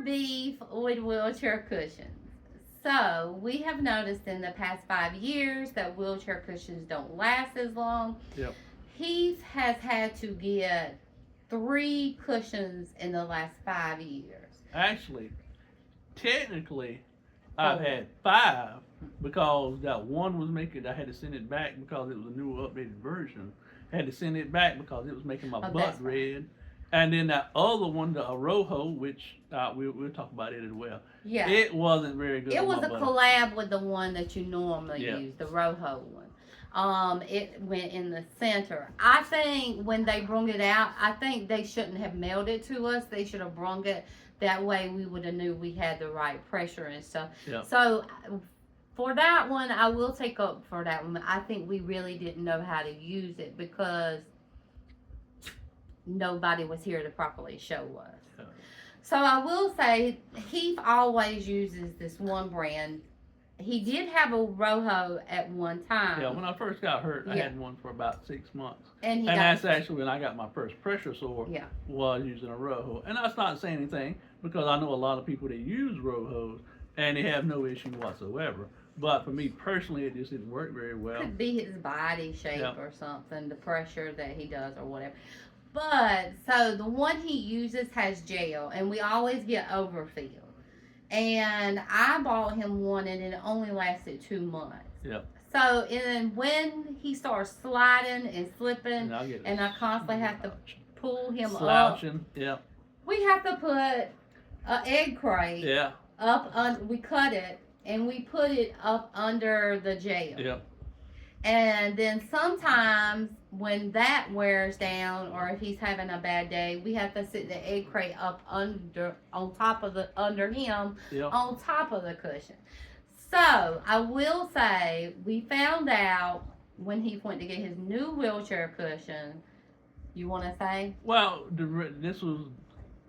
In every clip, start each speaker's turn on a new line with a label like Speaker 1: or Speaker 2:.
Speaker 1: beef with wheelchair cushions. So, we have noticed in the past 5 years that wheelchair cushions don't last as long.
Speaker 2: Yep.
Speaker 1: He has had to get 3 cushions in the last 5 years.
Speaker 2: Actually, technically, I've
Speaker 1: 4.
Speaker 2: had 5 because that one was making. I had to send it back because it was a newer, updated version. I had to send it back because it was making my
Speaker 1: Oh,
Speaker 2: butt
Speaker 1: that's right.
Speaker 2: red. And then that other one, the roho, which we'll talk about it as well.
Speaker 1: Yeah.
Speaker 2: It wasn't very good.
Speaker 1: It
Speaker 2: on
Speaker 1: was
Speaker 2: my
Speaker 1: a
Speaker 2: butt.
Speaker 1: collab with the one that you normally
Speaker 2: Yeah.
Speaker 1: use, the roho one. It went in the center. I think when they brung it out, I think they shouldn't have mailed it to us. They should have brung it. That way we would have knew we had the right pressure and stuff.
Speaker 2: Yeah.
Speaker 1: So for that one, I will take up for that one. I think we really didn't know how to use it because nobody was here to properly show us.
Speaker 2: Yeah.
Speaker 1: So I will say, Heath always uses this one brand. He did have a roho at one time.
Speaker 2: Yeah, when I first got hurt, I
Speaker 1: Yeah.
Speaker 2: had one for about 6 months.
Speaker 1: And he
Speaker 2: And
Speaker 1: got
Speaker 2: that's actually when I got my first pressure sore,
Speaker 1: Yeah.
Speaker 2: was using a roho. And that's not saying anything because I know a lot of people that use rohos and they have no issue whatsoever. But for me personally, it just didn't work very well.
Speaker 1: Could be his body shape
Speaker 2: Yeah.
Speaker 1: or something, the pressure that he does or whatever. But so the one he uses has gel, and we always get overfilled. And I bought him one, and it only lasted 2 months.
Speaker 2: Yep.
Speaker 1: So and when he starts sliding and slipping,
Speaker 2: And I'll get
Speaker 1: and I constantly have to pull him up,
Speaker 2: slouching. Yeah.
Speaker 1: we have to put an egg crate
Speaker 2: Yeah.
Speaker 1: up. We cut it and we put it up under the gel.
Speaker 2: Yep.
Speaker 1: And then sometimes when that wears down, or if he's having a bad day, we have to sit the egg crate up under him,
Speaker 2: Yep.
Speaker 1: on top of the cushion. So I will say we found out when he went to get his new wheelchair cushion. You want to say?
Speaker 2: Well, this was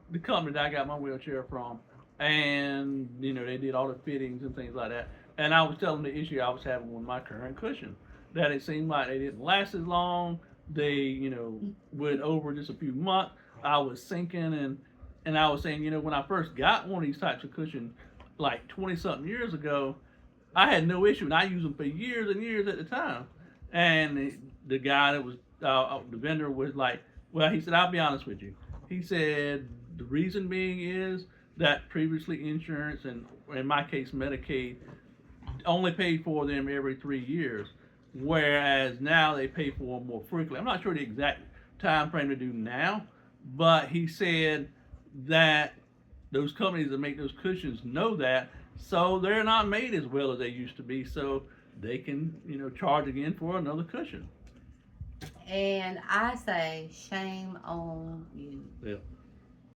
Speaker 2: the company that I got my wheelchair from, and they did all the fittings and things like that. And I was telling them the issue I was having with my current cushion, that it seemed like they didn't last as long. They went over just a few months. I was sinking, and I was saying, when I first got one of these types of cushions, like 20 something years ago, I had no issue, and I used them for years and years at the time. And the guy that was the vendor was like, well, he said, I'll be honest with you. He said the reason being is that previously insurance, and in my case Medicaid, only paid for them every 3 years, whereas now they pay for them more frequently. I'm not sure the exact time frame to do now, but he said that those companies that make those cushions know that, so they're not made as well as they used to be, so they can charge again for another cushion.
Speaker 1: And I say, shame on you.
Speaker 2: Yeah.